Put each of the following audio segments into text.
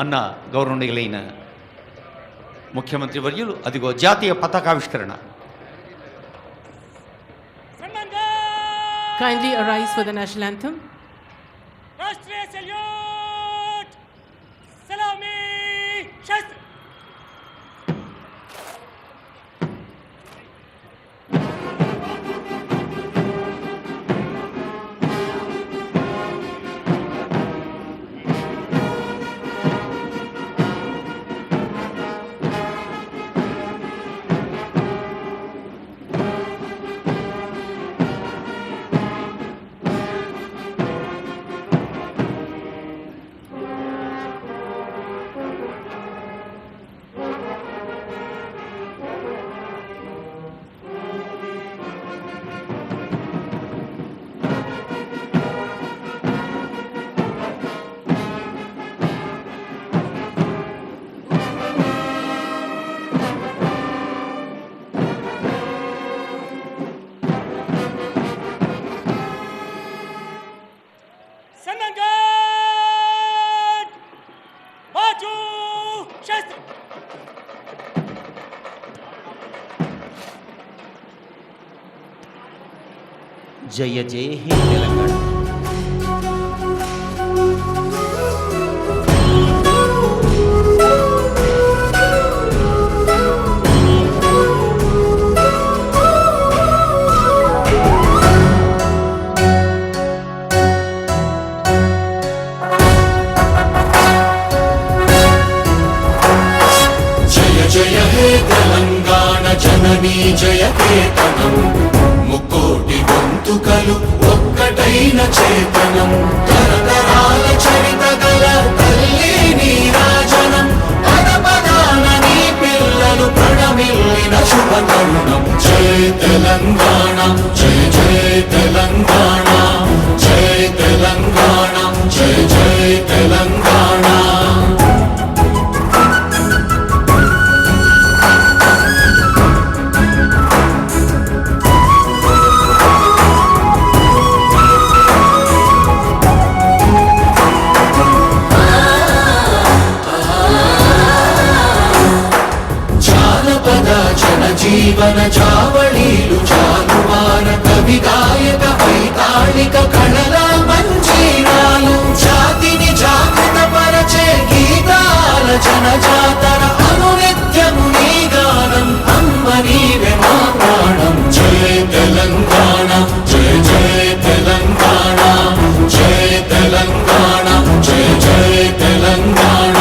అన్న గౌరవనీయులైన ముఖ్యమంత్రి వర్యులు అదిగో జాతీయ పతాకావిష్కరణ. Kindly arise for the national anthem. Rashtriya salute! Salami! Shastra! జయ జయ హే తెలంగాణ. జయ జయ హే తెలంగాణ జననీ జయ కేతనం, ముక్కోటి గొంతుకలు ఒక్కటైన చేతనం, తరతరాల చరిత గల తల్లి నీరాజనం, పదపదాన నీ పిల్లలు ప్రణమిల్లిన శుభ తరుణం. జయ తెలంగాణ జయ జయ తెలంగాణ, జయ తెలంగాణ జయ జయ తెలంగాణ. జీవన జావళీలు జానువార కవి గాయక వైతాళిక కళల మంజీరాలు, జాతిని జాగృత పరచే గీతాల జనజాతర అనునిత్యము నీ గానం, అమ్మ నీవే మా ప్రాణం. జయ తెలంగాణ జయ జయ తెలంగాణ, జయ తెలంగాణ జయ జయ తెలంగాణ.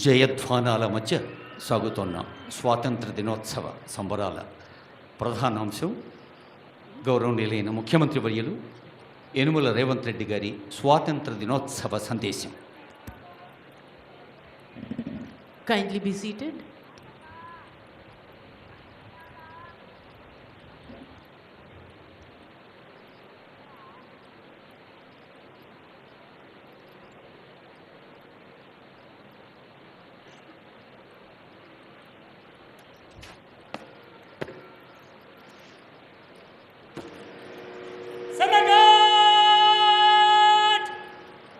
జయధ్వానాల మధ్య సాగుతున్న స్వాతంత్ర దినోత్సవ సంబరాల ప్రధానాంశం గౌరవనీయులైన ముఖ్యమంత్రి వర్యులు యనుమల రేవంత్ రెడ్డి గారి స్వాతంత్ర దినోత్సవ సందేశం. Kindly be seated. Sanagat!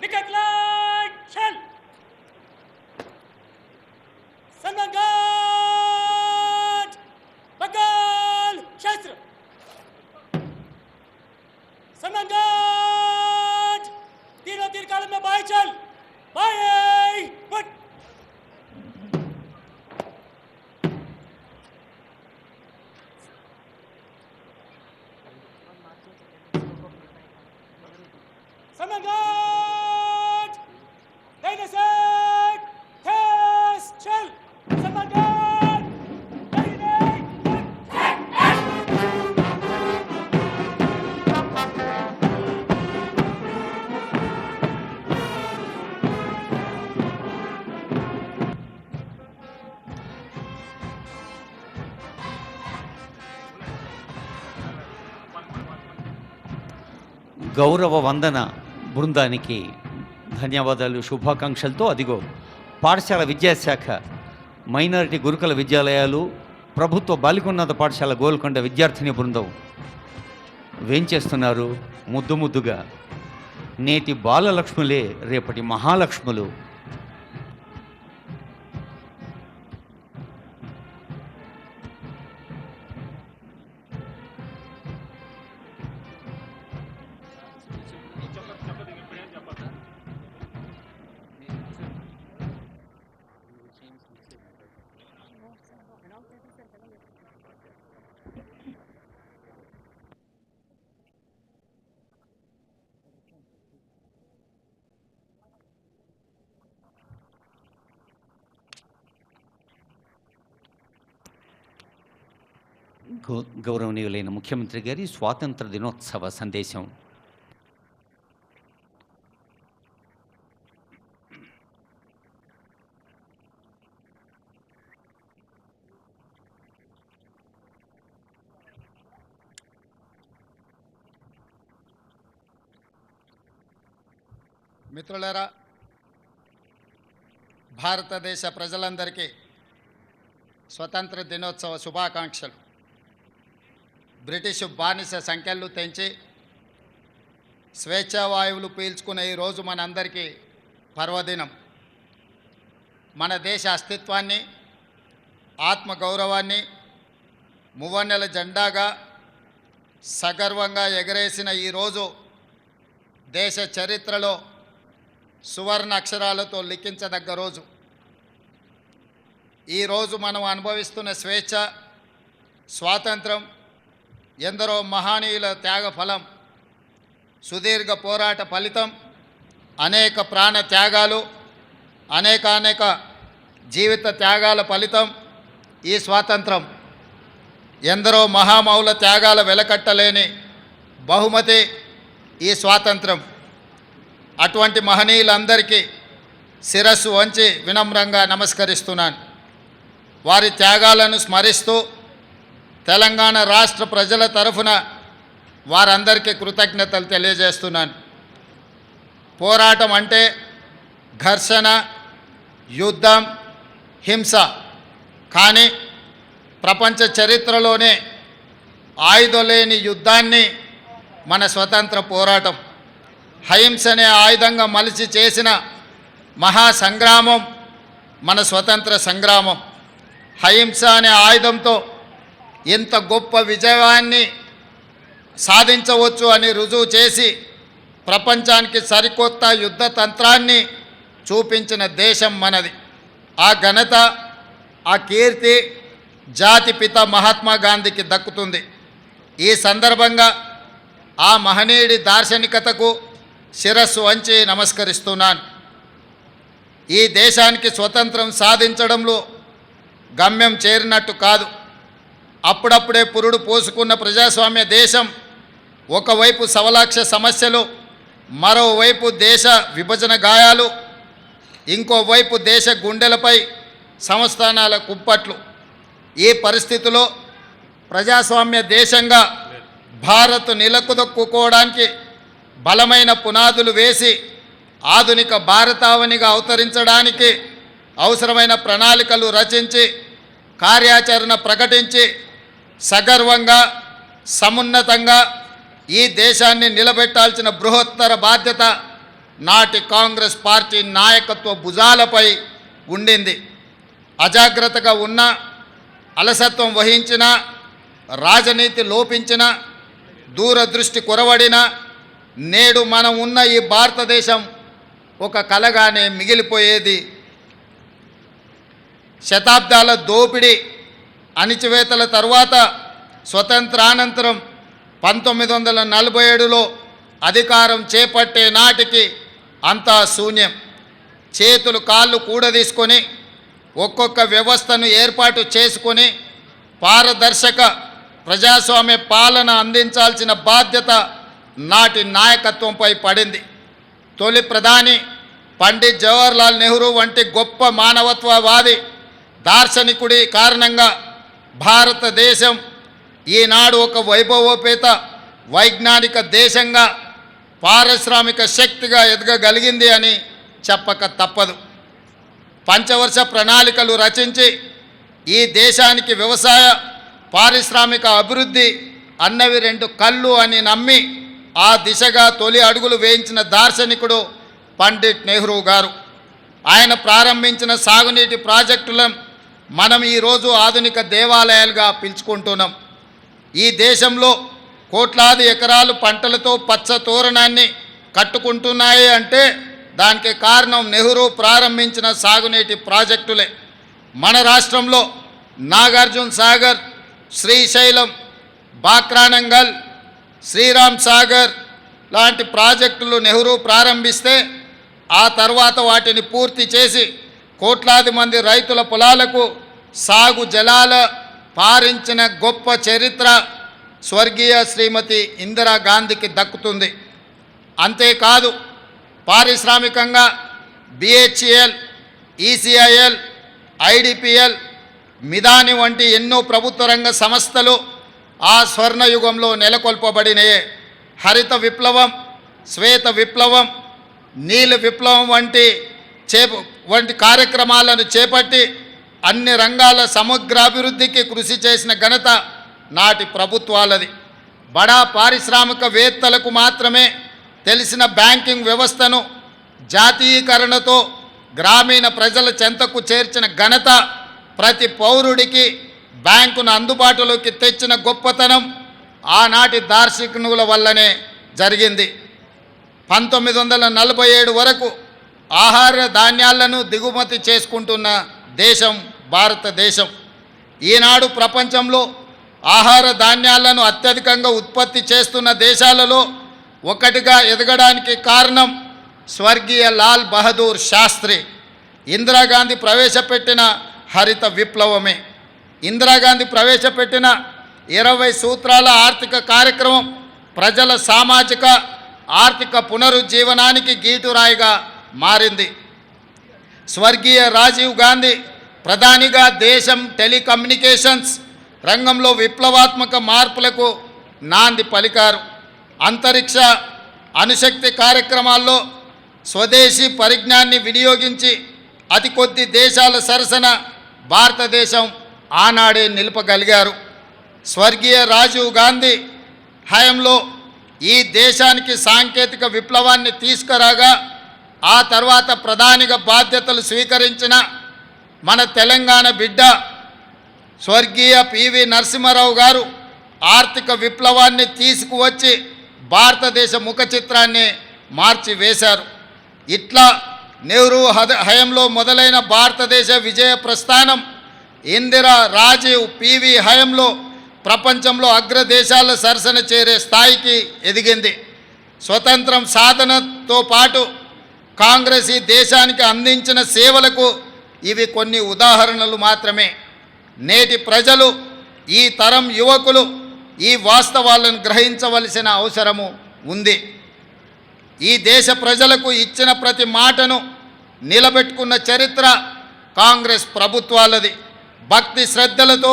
Nikatlan! Shal! Sanagat! Samagad! Daidaset! Test! Samagad! గౌరవ వందన బృందానికి ధన్యవాదాలు, శుభాకాంక్షలతో అదిగో పాఠశాల విద్యాశాఖ, మైనారిటీ గురుకుల విద్యాలయాలు, ప్రభుత్వ బాలికోన్నత పాఠశాల గోల్కొండ విద్యార్థిని బృందం వేంచేస్తున్నారు ముద్దు ముద్దుగా. నేటి బాలలక్ష్ములే రేపటి మహాలక్ష్ములు. గౌరవనీయులైన ముఖ్యమంత్రి గారి స్వాతంత్ర దినోత్సవ సందేశం. మిత్రులారా, భారతదేశ ప్రజలందరికీ స్వతంత్ర దినోత్సవ శుభాకాంక్షలు. బ్రిటిష్ బానిస సంఖ్యలు తెంచి స్వేచ్ఛావాయువులు పీల్చుకునే ఈరోజు మనందరికీ పర్వదినం. మన దేశ అస్తిత్వాన్ని, ఆత్మగౌరవాన్ని మువ్వన్నెల జెండాగా సగర్వంగా ఎగరేసిన ఈరోజు దేశ చరిత్రలో సువర్ణ అక్షరాలతో లిఖించదగ్గ రోజు. ఈరోజు మనం అనుభవిస్తున్న స్వేచ్ఛ, స్వాతంత్రం ఎందరో మహనీయుల త్యాగ ఫలం, సుదీర్ఘ పోరాట ఫలితం, అనేక ప్రాణ త్యాగాలు, అనేక జీవిత త్యాగాల ఫలితం ఈ స్వాతంత్రం. ఎందరో మహామౌల త్యాగాల వెలకట్టలేని బహుమతి ఈ స్వాతంత్రం. అటువంటి మహనీయులందరికీ శిరస్సు వంచి వినమ్రంగా నమస్కరిస్తున్నాను. వారి త్యాగాలను స్మరిస్తూ తెలంగాణ రాష్ట్ర ప్రజల తరఫున వారందరికీ కృతజ్ఞతలు తెలియజేస్తున్నాను. పోరాటం అంటే ఘర్షణ, యుద్ధం, హింస. కానీ ప్రపంచ చరిత్రలోనే ఆయుధం లేని యుద్ధాన్ని మన స్వతంత్ర పోరాటం, అహింసనే ఆయుధంగా మలిచి చేసిన మహాసంగ్రామం మన స్వతంత్ర సంగ్రామం. అహింస అనే ఆయుధంతో ఇంత గొప్ప విజయాన్ని సాధించవచ్చు అని రుజువు చేసి ప్రపంచానికి సరికొత్త యుద్ధ తంత్రాన్ని చూపించిన దేశం మనది. ఆ ఘనత, ఆ కీర్తి జాతిపిత మహాత్మా గాంధీకి దక్కుతుంది. ఈ సందర్భంగా ఆ మహనీయుడి దార్శనికతకు శిరస్సు వంచి నమస్కరిస్తున్నాను. ఈ దేశానికి స్వతంత్రం సాధించడంలో గమ్యం చేరినట్టు కాదు. అప్పుడప్పుడే పురుడు పోసుకున్న ప్రజాస్వామ్య దేశం ఒకవైపు సవలాక్ష సమస్యలు, మరోవైపు దేశ విభజన గాయాలు, ఇంకోవైపు దేశ గుండెలపై సంస్థానాల కుప్పట్లు. ఈ పరిస్థితిలో ప్రజాస్వామ్య దేశంగా భారత్ నిలకుదొక్కుకోవడానికి బలమైన పునాదులు వేసి ఆధునిక భారతావనిగా అవతరించడానికి అవసరమైన ప్రణాళికలు రచించి కార్యాచరణ ప్రకటించి సగర్వంగా, సమున్నతంగా ఈ దేశాన్ని నిలబెట్టాల్సిన బృహత్తర బాధ్యత నాటి కాంగ్రెస్ పార్టీ నాయకత్వ భుజాలపై ఉండింది. అజాగ్రత్తగా ఉన్న, అలసత్వం వహించిన, రాజనీతి లోపించిన, దూరదృష్టి కొరవడిన నేడు మనం ఉన్న ఈ భారతదేశం ఒక కలగానే మిగిలిపోయేది. శతాబ్దాల దోపిడీ, అణిచివేతల తరువాత స్వతంత్రానంతరం 1947లో అధికారం చేపట్టే నాటికి అంతా శూన్యం. చేతులు కాళ్ళు కూడదీసుకొని ఒక్కొక్క వ్యవస్థను ఏర్పాటు చేసుకొని పారదర్శక ప్రజాస్వామ్య పాలన అందించాల్సిన బాధ్యత నాటి నాయకత్వంపై పడింది. తొలి ప్రధాని పండిత్ జవహర్లాల్ నెహ్రూ వంటి గొప్ప మానవత్వవాది దార్శనికుడి కారణంగా భారతదేశం ఈనాడు ఒక వైభవోపేత వైజ్ఞానిక దేశంగా పారిశ్రామిక శక్తిగా ఎదగగలిగింది అని చెప్పక తప్పదు. పంచవర్ష ప్రణాళికలు రచించి ఈ దేశానికి వ్యవసాయ పారిశ్రామిక అభివృద్ధి అన్నవి రెండు కళ్ళు అని నమ్మి ఆ దిశగా తొలి అడుగులు వేయించిన దార్శనికుడు పండిట్ నెహ్రూ గారు. ఆయన ప్రారంభించిన సాగునీటి ప్రాజెక్టులను మనం ఈరోజు ఆధునిక దేవాలయాలుగా పిలుచుకుంటున్నాం. ఈ దేశంలో కోట్లాది ఎకరాలు పంటలతో పచ్చ తోరణాన్ని కట్టుకుంటున్నాయి అంటే దానికి కారణం నెహ్రూ ప్రారంభించిన సాగునీటి ప్రాజెక్టులే. మన రాష్ట్రంలో నాగార్జున సాగర్, శ్రీశైలం, బాక్రానంగల్, శ్రీరామ్ సాగర్ లాంటి ప్రాజెక్టులు నెహ్రూ ప్రారంభిస్తే ఆ తర్వాత వాటిని పూర్తి చేసి కోట్లాది మంది రైతుల పొలాలకు సాగు జలాల పారించిన గొప్ప చరిత్ర స్వర్గీయ శ్రీమతి ఇందిరాగాంధీకి దక్కుతుంది. అంతేకాదు పారిశ్రామికంగా బిహెచ్ఎల్, ఈసీఐఎల్, ఐడిపిఎల్, మిదాని వంటి ఎన్నో ప్రభుత్వ రంగ సంస్థలు ఆ స్వర్ణయుగంలో నెలకొల్పబడినయే. హరిత విప్లవం, శ్వేత విప్లవం, నీల విప్లవం వంటి కార్యక్రమాలను చేపట్టి అన్ని రంగాల సమగ్రాభివృద్ధికి కృషి చేసిన ఘనత నాటి ప్రభుత్వాలది. బడా పారిశ్రామికవేత్తలకు మాత్రమే తెలిసిన బ్యాంకింగ్ వ్యవస్థను జాతీయీకరణతో గ్రామీణ ప్రజల చెంతకు చేర్చిన ఘనత, ప్రతి పౌరుడికి బ్యాంకును అందుబాటులోకి తెచ్చిన గొప్పతనం ఆనాటి దార్శనికుల వల్లనే జరిగింది. 1947 వరకు ఆహార ధాన్యాలను దిగుమతి చేసుకుంటున్న దేశం భారతదేశం. ఈనాడు ప్రపంచంలో ఆహార ధాన్యాలను అత్యధికంగా ఉత్పత్తి చేస్తున్న దేశాలలో ఒకటిగా ఎదగడానికి కారణం స్వర్గీయ లాల్ బహదూర్ శాస్త్రి, ఇందిరాగాంధీ ప్రవేశపెట్టిన హరిత విప్లవమే. ఇందిరాగాంధీ ప్రవేశపెట్టిన 20 సూత్రాల ఆర్థిక కార్యక్రమం ప్రజల సామాజిక ఆర్థిక పునరుజ్జీవనానికి గీటురాయిగా మారింది. స్వర్గీయ రాజీవ్ గాంధీ ప్రధానిగా దేశం టెలికమ్యూనికేషన్స్ రంగంలో విప్లవాత్మక మార్పులకు నాంది పలికారు. అంతరిక్ష అణుశక్తి కార్యక్రమాల్లో స్వదేశీ పరిజ్ఞాన్ని వినియోగించి అతి కొద్ది దేశాల సరసన భారతదేశం ఆనాడే నిలపగలిగారు. స్వర్గీయ రాజీవ్ గాంధీ హయాంలో ఈ దేశానికి సాంకేతిక విప్లవాన్ని తీసుకురాగా ఆ తర్వాత ప్రధానిగా బాధ్యతలు స్వీకరించిన మన తెలంగాణ బిడ్డ స్వర్గీయ పివి నరసింహారావు గారు ఆర్థిక విప్లవాన్ని తీసుకువచ్చి భారతదేశ ముఖ చిత్రాన్ని మార్చివేశారు. ఇట్లా నెహ్రూ హయంలో మొదలైన భారతదేశ విజయ ప్రస్థానం ఇందిరా, రాజీవ్, పివి హయంలో ప్రపంచంలో అగ్రదేశాల సరసన చేరే స్థాయికి ఎదిగింది. స్వతంత్రం సాధనతో పాటు కాంగ్రెస్ ఈ దేశానికి అందించిన సేవలకు ఇవి కొన్ని ఉదాహరణలు మాత్రమే. నేటి ప్రజలు, ఈ తరం యువకులు ఈ వాస్తవాలను గ్రహించవలసిన అవసరము ఉంది. ఈ దేశ ప్రజలకు ఇచ్చిన ప్రతి మాటను నిలబెట్టుకున్న చరిత్ర కాంగ్రెస్ ప్రభుత్వాలది. భక్తి శ్రద్ధలతో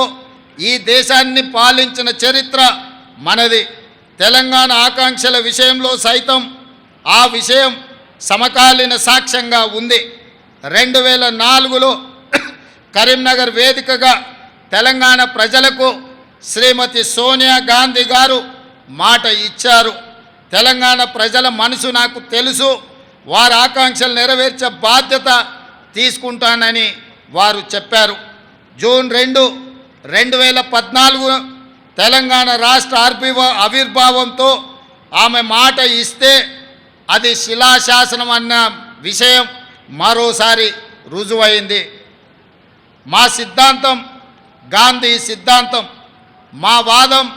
ఈ దేశాన్ని పాలించిన చరిత్ర మనది. తెలంగాణ ఆకాంక్షల విషయంలో సైతం ఆ విషయం సమకాలీన సాక్ష్యంగా ఉంది. 2004లో కరీంనగర్ వేదికగా తెలంగాణ ప్రజలకు శ్రీమతి సోనియా గాంధీ గారు మాట ఇచ్చారు. తెలంగాణ ప్రజల మనసు నాకు తెలుసు, వారి ఆకాంక్షలు నెరవేర్చే బాధ్యత తీసుకుంటానని వారు చెప్పారు. జూన్ 2, 2014 తెలంగాణ రాష్ట్ర ఆవిర్భావంతో ఆమె మాట ఇస్తే అది శిలాశాసనం అన్న విషయం మరోసారి రుజువైంది. మా సిద్ధాంతం గాంధీ సిద్ధాంతం, మా వాదం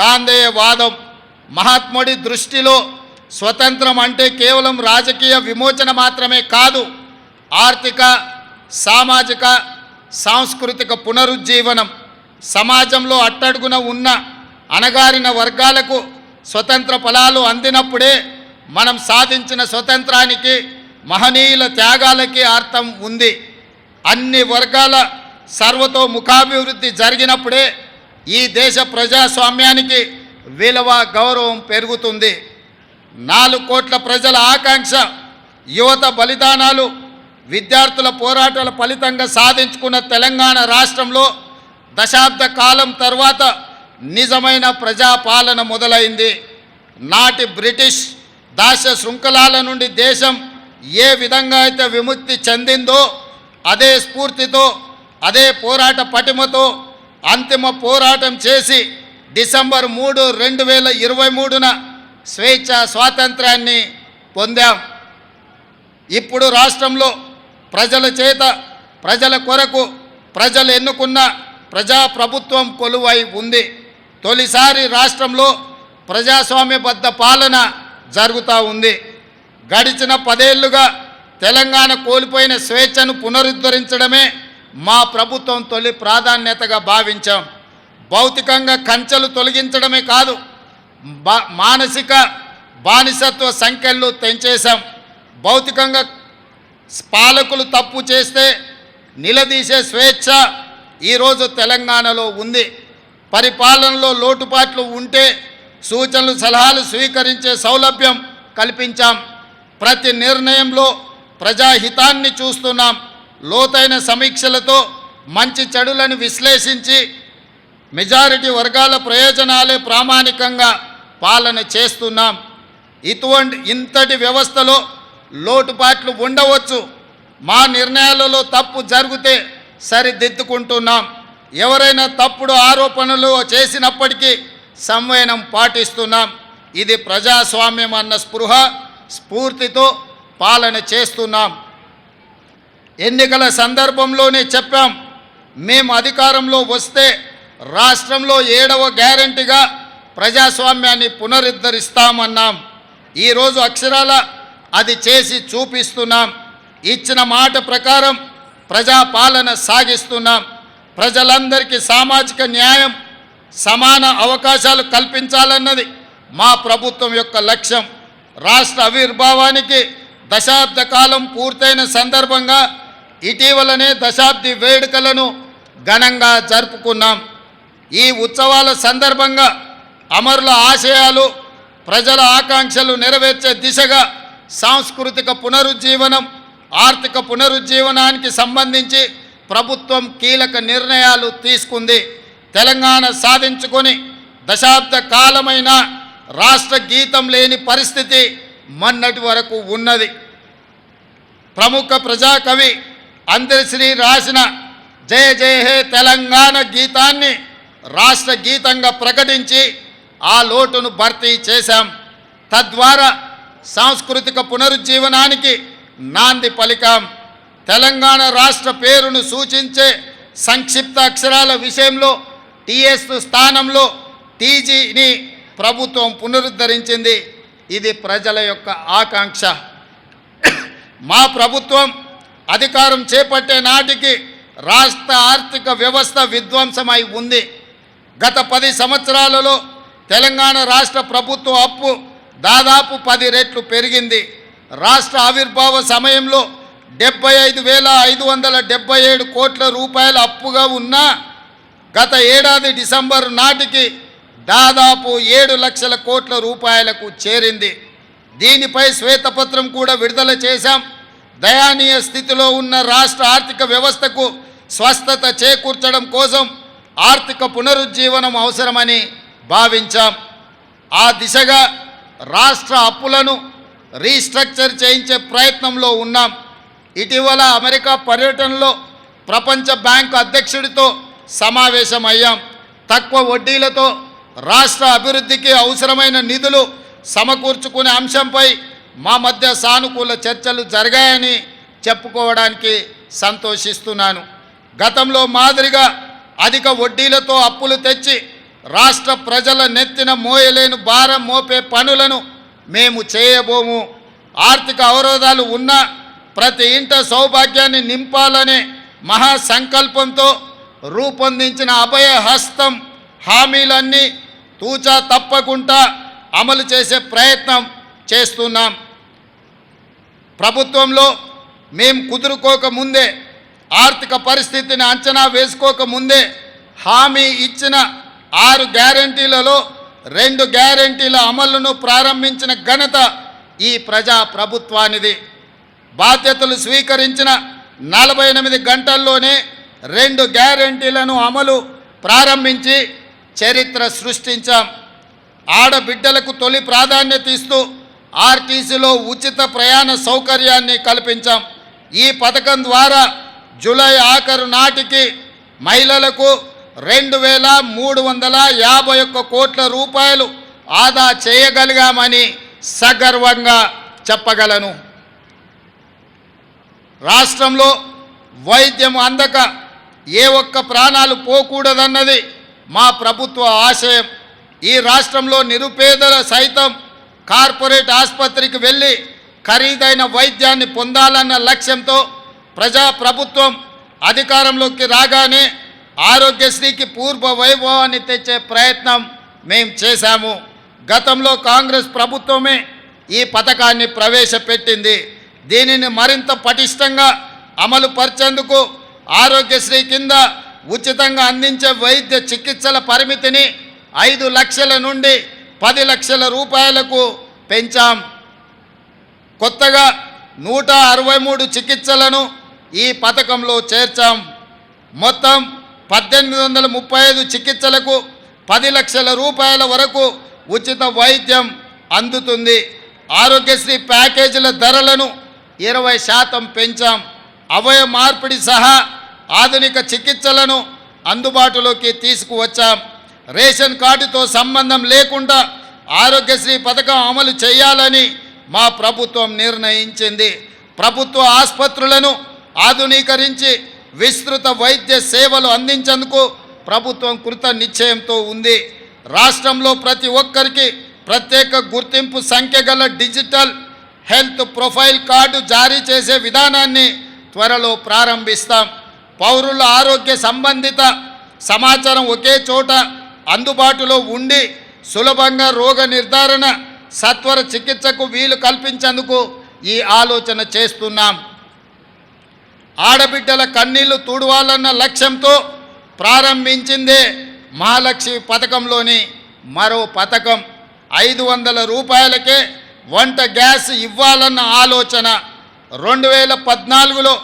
గాంధేయ వాదం. మహాత్ముడి దృష్టిలో స్వతంత్రం అంటే కేవలం రాజకీయ విమోచన మాత్రమే కాదు, ఆర్థిక, సామాజిక, సాంస్కృతిక పునరుజ్జీవనం. సమాజంలో అట్టడుగున ఉన్న అణగారిన వర్గాలకు స్వతంత్ర ఫలాలు అందినప్పుడే మనం సాధించిన స్వతంత్రానికి, మహనీయుల త్యాగాలకి అర్థం ఉంది. అన్ని వర్గాల సర్వతోముఖాభివృద్ధి జరిగినప్పుడే ఈ దేశ ప్రజాస్వామ్యానికి విలువ, గౌరవం పెరుగుతుంది. 4 కోట్ల ప్రజల ఆకాంక్ష, యువత బలిదానాలు, విద్యార్థుల పోరాటాల ఫలితంగా సాధించుకున్న తెలంగాణ రాష్ట్రంలో దశాబ్ద కాలం తర్వాత నిజమైన ప్రజాపాలన మొదలైంది. నాటి బ్రిటిష్ దాస్య శృంఖలాల నుండి దేశం ఏ విధంగా అయితే విముక్తి చెందిందో అదే స్ఫూర్తితో, అదే పోరాట పటిమతో అంతిమ పోరాటం చేసి డిసెంబర్ 3, 2023న స్వేచ్ఛ స్వాతంత్రాన్ని పొందాం. ఇప్పుడు రాష్ట్రంలో ప్రజల చేత, ప్రజల కొరకు, ప్రజలు ఎన్నుకున్న ప్రజాప్రభుత్వం కొలువై ఉంది. తొలిసారి రాష్ట్రంలో ప్రజాస్వామ్యబద్ధ పాలన జరుగుతూ ఉంది. గడిచిన 10 ఏళ్లుగా తెలంగాణ కోల్పోయిన స్వేచ్ఛను పునరుద్ధరించడమే మా ప్రభుత్వం తొలి ప్రాధాన్యతగా భావించాం. భౌతికంగా కంచెలు తొలగించడమే కాదు, మానసిక బానిసత్వ సంఖ్యలు తెంచేశాం. భౌతికంగా పాలకులు తప్పు చేస్తే నిలదీసే స్వేచ్ఛ ఈరోజు తెలంగాణలో ఉంది. పరిపాలనలో లోటుపాట్లు ఉంటే సూచనలు, సలహాలు స్వీకరించే సౌలభ్యం కల్పించాం. ప్రతి నిర్ణయంలో ప్రజాహితాన్ని చూస్తున్నాం. లోతైన సమీక్షలతో మంచి చెడులను విశ్లేషించి మెజారిటీ వర్గాల ప్రయోజనాలే ప్రామాణికంగా పాలన చేస్తున్నాం. ఇంతటి వ్యవస్థలో లోటుపాట్లు ఉండవచ్చు. మా నిర్ణయాలలో తప్పు జరిగితే సరిదిద్దుకుంటున్నాం. ఎవరైనా తప్పుడు ఆరోపణలు చేసినప్పటికీ సంవయనం పాటిస్తున్నాం. ఇది ప్రజాస్వామ్యం అన్న స్ఫూర్తితో పాలన చేస్తున్నాం. ఎన్నికల సందర్భంలోనే చెప్పాం, మేము అధికారంలో వస్తే రాష్ట్రంలో 7వ గ్యారంటీగా ప్రజాస్వామ్యాన్ని పునరుద్ధరిస్తామన్నాం. ఈరోజు అక్షరాల అది చేసి చూపిస్తున్నాం. ఇచ్చిన మాట ప్రకారం ప్రజాపాలన సాగిస్తున్నాం. ప్రజలందరికీ సామాజిక న్యాయం, సమాన అవకాశాలు కల్పించాలన్నది మా ప్రభుత్వం యొక్క లక్ష్యం. రాష్ట్ర ఆవిర్భావానికి దశాబ్ద కాలం పూర్తయిన సందర్భంగా ఇటీవలనే దశాబ్ది వేడుకలను ఘనంగా జరుపుకున్నాం. ఈ ఉత్సవాల సందర్భంగా అమరుల ఆశయాలు, ప్రజల ఆకాంక్షలు నెరవేర్చే దిశగా సాంస్కృతిక పునరుజ్జీవనం, ఆర్థిక పునరుజ్జీవనానికి సంబంధించి ప్రభుత్వం కీలక నిర్ణయాలు తీసుకుంది. తెలంగాణ సాధించుకొని దశాబ్ద కాలమైన రాష్ట్ర గీతం లేని పరిస్థితి మొన్నటి వరకు ఉన్నది. ప్రముఖ ప్రజాకవి అందరిశ్రీ రాసిన జయ జయ హే తెలంగాణ గీతాన్ని రాష్ట్ర గీతంగా ప్రకటించి ఆ లోటును భర్తీ చేశాం. తద్వారా సాంస్కృతిక పునరుజ్జీవనానికి నాంది పలికాం. తెలంగాణ రాష్ట్ర పేరును సూచించే సంక్షిప్త అక్షరాల విషయంలో టీఎస్ స్థానంలో టీజీని ప్రభుత్వం పునరుద్ధరించింది. ఇది ప్రజల యొక్క ఆకాంక్ష. మా ప్రభుత్వం అధికారం చేపట్టే నాటికి రాష్ట్ర ఆర్థిక వ్యవస్థ విధ్వంసమై ఉంది. గత 10 సంవత్సరాలలో తెలంగాణ రాష్ట్ర ప్రభుత్వ అప్పు దాదాపు 10 రెట్లు పెరిగింది. రాష్ట్ర ఆవిర్భావ సమయంలో 75,577 కోట్ల రూపాయల అప్పుగా ఉన్న గత ఏడాది డిసెంబర్ నాటికి దాదాపు 7 లక్షల కోట్ల రూపాయలకు చేరింది. దీనిపై శ్వేతపత్రం కూడా విడుదల చేశాం. దయానీయ స్థితిలో ఉన్న రాష్ట్ర ఆర్థిక వ్యవస్థకు స్వస్థత చేకూర్చడం కోసం ఆర్థిక పునరుజ్జీవనం అవసరమని భావించాం. ఆ దిశగా రాష్ట్ర అప్పులను రీస్ట్రక్చర్ చేయించే ప్రయత్నంలో ఉన్నాం. ఇటీవల అమెరికా పర్యటనలో ప్రపంచ బ్యాంకు అధ్యక్షుడితో సమావేశమయ్యాం. తక్కువ వడ్డీలతో రాష్ట్ర అభివృద్ధికి అవసరమైన నిధులు సమకూర్చుకునే అంశంపై మా మధ్య సానుకూల చర్చలు జరిగాయని చెప్పుకోవడానికి సంతోషిస్తున్నాను. గతంలో మాదిరిగా అధిక వడ్డీలతో అప్పులు తెచ్చి రాష్ట్ర ప్రజల నెత్తిన మోయలేని భారం మోపే పనులను మేము చేయబోము. ఆర్థిక అవరోధాలు ఉన్న ప్రతి ఇంట సౌభాగ్యాన్ని నింపాలనే మహాసంకల్పంతో రూపొందించిన అభయ హస్తం హామీలన్నీ తూచా తప్పకుండా అమలు చేసే ప్రయత్నం చేస్తున్నాం. ప్రభుత్వంలో మేము కుదురుకోకముందే, ఆర్థిక పరిస్థితిని అంచనా వేసుకోకముందే హామీ ఇచ్చిన 6 గ్యారంటీలలో 2 గ్యారంటీల అమలును ప్రారంభించిన ఘనత ఈ ప్రజా ప్రభుత్వానిది. బాధ్యతలు స్వీకరించిన 48 గంటల్లోనే 2 గ్యారంటీలను అమలు ప్రారంభించి చరిత్ర సృష్టించాం. ఆడబిడ్డలకు తొలి ప్రాధాన్యత ఇస్తూ ఆర్టీసీలో ఉచిత ప్రయాణ సౌకర్యాన్ని కల్పించాం. ఈ పథకం ద్వారా జూలై ఆఖరు నాటికి మహిళలకు 2,351 కోట్ల రూపాయలు ఆదా చేయగలిగామని సగర్వంగా చెప్పగలను. రాష్ట్రంలో వైద్యం అందక ఏ ఒక్క ప్రాణాలు పోకూడదన్నది మా ప్రభుత్వ ఆశయం. ఈ రాష్ట్రంలో నిరుపేదల సైతం కార్పొరేట్ ఆసుపత్రికి వెళ్ళి ఖరీదైన వైద్యాన్ని పొందాలన్న లక్ష్యంతో ప్రజాప్రభుత్వం అధికారంలోకి రాగానే ఆరోగ్యశ్రీకి పూర్వ వైభవాన్ని తెచ్చే ప్రయత్నం మేము చేశాము. గతంలో కాంగ్రెస్ ప్రభుత్వమే ఈ పథకాన్ని ప్రవేశపెట్టింది. దీనిని మరింత పటిష్టంగా అమలు పరిచేందుకు ఆరోగ్యశ్రీ కింద ఉచితంగా అందించే వైద్య చికిత్సల పరిమితిని 5 లక్షల నుండి 10 లక్షల రూపాయలకు పెంచాం. కొత్తగా 163 చికిత్సలను ఈ పథకంలో చేర్చాం. మొత్తం 1835 చికిత్సలకు 10 లక్షల రూపాయల వరకు ఉచిత వైద్యం అందుతుంది. ఆరోగ్యశ్రీ ప్యాకేజీల ధరలను 20% పెంచాం. అవయవ మార్పిడి సహా ఆధునిక చికిత్సలను అందుబాటులోకి తీసుకువచ్చాం. రేషన్ కార్డుతో సంబంధం లేకుండా ఆరోగ్యశ్రీ పథకం అమలు చేయాలని మా ప్రభుత్వం నిర్ణయించింది. ప్రభుత్వ ఆసుపత్రులను ఆధునీకరించి విస్తృత వైద్య సేవలు అందించేందుకు ప్రభుత్వం కృత నిశ్చయంతో ఉంది. రాష్ట్రంలో ప్రతి ఒక్కరికి ప్రత్యేక గుర్తింపు సంఖ్య గల డిజిటల్ హెల్త్ ప్రొఫైల్ కార్డు జారీ చేసే విధానాన్ని త్వరలో ప్రారంభిస్తాం. పౌరుల ఆరోగ్య సంబంధిత సమాచారం ఒకే చోట అందుబాటులో ఉండి సులభంగా రోగ నిర్ధారణ, సత్వర చికిత్సకు వీలు కల్పించేందుకు ఈ ఆలోచన చేస్తున్నాం. ఆడబిడ్డల కన్నీళ్లు తుడవాలన్న లక్ష్యంతో ప్రారంభించిందే మహాలక్ష్మి పథకంలోని మరో పథకం. 500 రూపాయలకే వంట గ్యాస్ ఇవ్వాలన్న ఆలోచన. 2014లో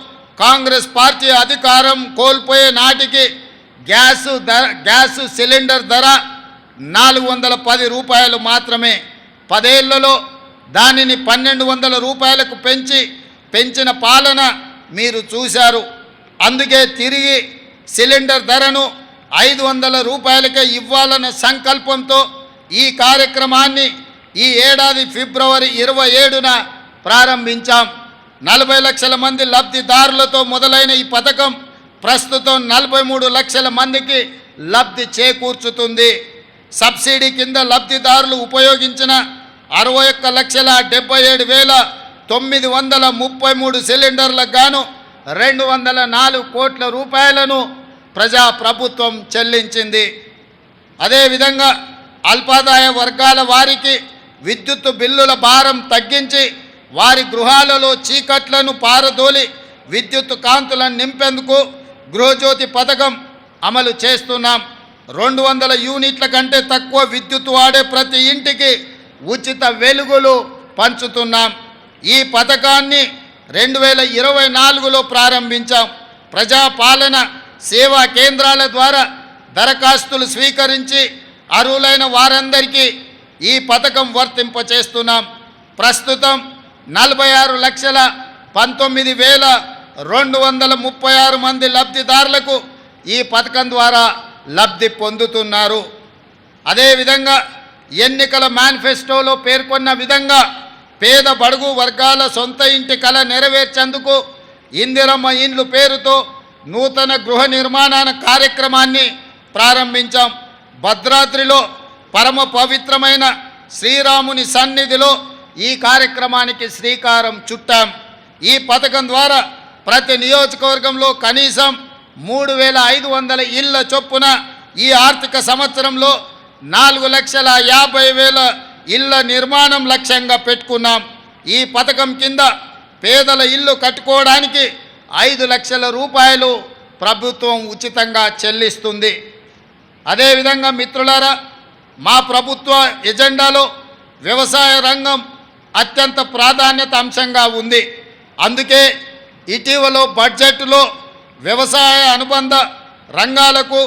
కాంగ్రెస్ పార్టీ అధికారం కోల్పోయే నాటికి గ్యాసు సిలిండర్ ధర 410 రూపాయలు మాత్రమే. 10 ఏళ్లలో దానిని 1200 రూపాయలకు పెంచిన పాలన మీరు చూశారు. అందుకే తిరిగి సిలిండర్ ధరను 500 రూపాయలకే ఇవ్వాలన్న సంకల్పంతో ఈ కార్యక్రమాన్ని ఈ ఏడాది ఫిబ్రవరి 27న ప్రారంభించాం. 40 లక్షల మంది లబ్ధిదారులతో మొదలైన ఈ పథకం ప్రస్తుతం 43 లక్షల మందికి లబ్ధి చేకూర్చుతుంది. సబ్సిడీ కింద లబ్ధిదారులు ఉపయోగించిన 61,77,933 సిలిండర్లకు గాను 204 కోట్ల రూపాయలను ప్రజాప్రభుత్వం చెల్లించింది. అదేవిధంగా అల్పాదాయ వర్గాల వారికి విద్యుత్ బిల్లుల భారం తగ్గించి వారి గృహాలలో చీకట్లను పారదోలి విద్యుత్ కాంతులను నింపేందుకు గృహజ్యోతి పథకం అమలు చేస్తున్నాం. 200 యూనిట్ల కంటే తక్కువ విద్యుత్ వాడే ప్రతి ఇంటికి ఉచిత వెలుగులు పంచుతున్నాం. ఈ పథకాన్ని 2024లో ప్రారంభించాం. ప్రజాపాలన సేవా కేంద్రాల ద్వారా దరఖాస్తులు స్వీకరించి అర్హులైన వారందరికీ ఈ పథకం వర్తింపచేస్తున్నాం. ప్రస్తుతం 46,19,236 మంది లబ్ధిదారులకు ఈ పథకం ద్వారా లబ్ధి పొందుతున్నారు. అదేవిధంగా ఎన్నికల మేనిఫెస్టోలో పేర్కొన్న విధంగా పేద బడుగు వర్గాల సొంత ఇంటి కల నెరవేర్చేందుకు ఇందిరమ్మ ఇండ్లు పేరుతో నూతన గృహ నిర్మాణ కార్యక్రమాన్ని ప్రారంభించాం. భద్రాద్రిలో పరమ పవిత్రమైన శ్రీరాముని సన్నిధిలో ఈ కార్యక్రమానికి శ్రీకారం చుట్టాం. ఈ పథకం ద్వారా ప్రతి నియోజకవర్గంలో కనీసం 3,500 ఇళ్ల చొప్పున ఈ ఆర్థిక సంవత్సరంలో 4,50,000 ఇళ్ల నిర్మాణం లక్ష్యంగా పెట్టుకున్నాం. ఈ పథకం కింద పేదల ఇల్లు కట్టుకోవడానికి 5 లక్షల రూపాయలు ప్రభుత్వం ఉచితంగా చెల్లిస్తుంది. అదేవిధంగా మిత్రులారా, మా ప్రభుత్వ ఎజెండాలో వ్యవసాయ రంగం అత్యంత ప్రాధాన్యత అంశంగా ఉంది. అందుకే ఇటీవల బడ్జెట్లో వ్యవసాయ అనుబంధ రంగాలకు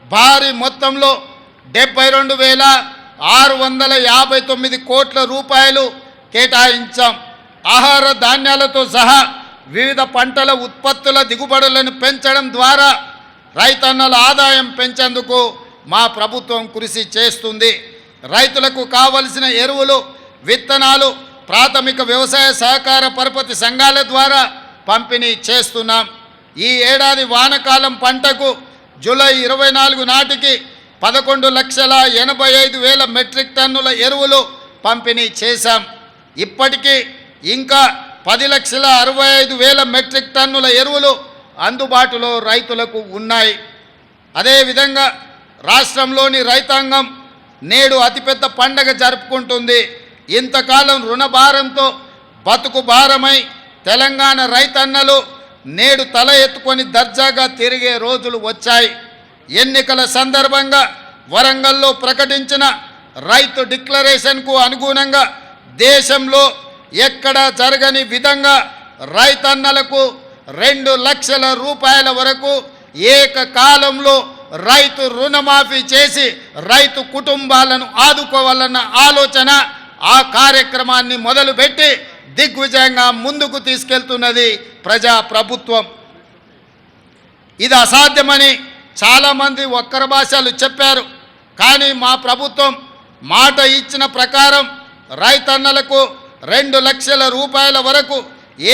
భారీ మొత్తంలో 72,659 కోట్ల రూపాయలు కేటాయించాం. ఆహార ధాన్యాలతో సహా వివిధ పంటల ఉత్పత్తుల దిగుబడులను పెంచడం ద్వారా రైతన్నల ఆదాయం పెంచేందుకు మా ప్రభుత్వం కృషి చేస్తుంది. రైతులకు కావలసిన ఎరువులు, విత్తనాలు ప్రాథమిక వ్యవసాయ సహకార పరపతి సంఘాల ద్వారా పంపిణీ చేస్తున్నాం. ఈ ఏడాది వానకాలం పంటకు జూలై 24 నాటికి 11,85,000 మెట్రిక్ టన్నుల ఎరువులు పంపిణీ చేశాం. ఇప్పటికీ ఇంకా 10,65,000 మెట్రిక్ టన్నుల ఎరువులు అందుబాటులో రైతులకు ఉన్నాయి. అదేవిధంగా రాష్ట్రంలోని రైతాంగం నేడు అతిపెద్ద పండగ జరుపుకుంటుంది. ఇంతకాలం రుణభారంతో బతుకు భారమై తెలంగాణ రైతన్నలు నేడు తల ఎత్తుకొని దర్జాగా తిరిగే రోజులు వచ్చాయి. ఎన్నికల సందర్భంగా వరంగల్లో ప్రకటించిన రైతు డిక్లరేషన్కు అనుగుణంగా దేశంలో ఎక్కడా జరగని విధంగా రైతన్నలకు 2 లక్షల రూపాయల వరకు ఏకకాలంలో రైతు రుణమాఫీ చేసి రైతు కుటుంబాలను ఆదుకోవాలన్న ఆలోచన, ఆ కార్యక్రమాన్ని మొదలుపెట్టి దిగ్విజయంగా ముందుకు తీసుకెళ్తున్నది ప్రజా ప్రభుత్వం. ఇది అసాధ్యమని చాలామంది వక్ర భాషలు చెప్పారు. కానీ మా ప్రభుత్వం మాట ఇచ్చిన ప్రకారం రైతన్నలకు 2 లక్షల రూపాయల వరకు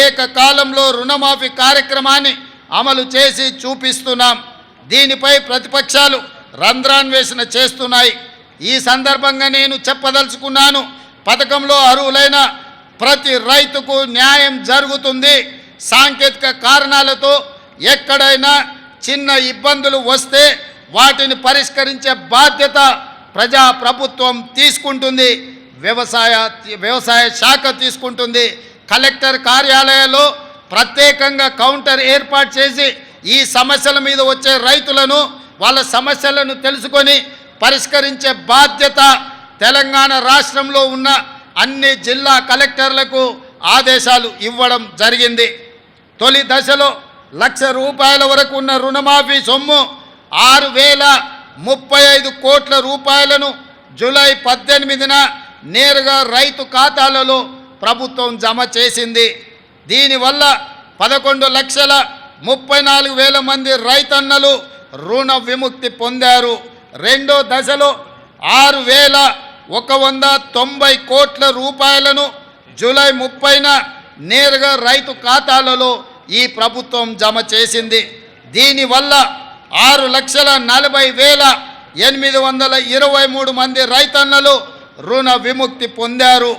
ఏకకాలంలో రుణమాఫీ కార్యక్రమాన్ని అమలు చేసి చూపిస్తున్నాం. దీనిపై ప్రతిపక్షాలు రంధ్రాన్వేషణ చేస్తున్నాయి. ఈ సందర్భంగా నేను చెప్పదలుచుకున్నాను, పథకంలో అర్హులైన ప్రతి రైతుకు న్యాయం జరుగుతుంది. సాంకేతిక కారణాలతో ఎక్కడైనా చిన్న ఇబ్బందులు వస్తే వాటిని పరిష్కరించే బాధ్యత ప్రజా ప్రభుత్వం తీసుకుంటుంది, వ్యవసాయ శాఖ తీసుకుంటుంది. కలెక్టర్ కార్యాలయాల్లో ప్రత్యేకంగా కౌంటర్ ఏర్పాటు చేసి ఈ సమస్యల మీద వచ్చే రైతులను, వాళ్ళ సమస్యలను తెలుసుకొని పరిష్కరించే బాధ్యత తెలంగాణ రాష్ట్రంలో ఉన్న అన్ని జిల్లా కలెక్టర్లకు ఆదేశాలు ఇవ్వడం జరిగింది. తొలి దశలో 1,00,000 రూపాయల వరకు ఉన్న రుణమాఫీ సొమ్ము 6,035 కోట్ల రూపాయలను జూలై 18న నేరుగా రైతు ఖాతాలలో ప్రభుత్వం జమ చేసింది. దీనివల్ల 11,34,000 మంది రైతన్నలు రుణ విముక్తి పొందారు. రెండో దశలో 6,190 కోట్ల రూపాయలను జూలై 30న నేరుగా రైతు ఖాతాలలో ఈ ప్రభుత్వం జమ చేసింది. దీనివల్ల 6,40,823 మంది రైతన్నలు రుణ విముక్తి పొందారు.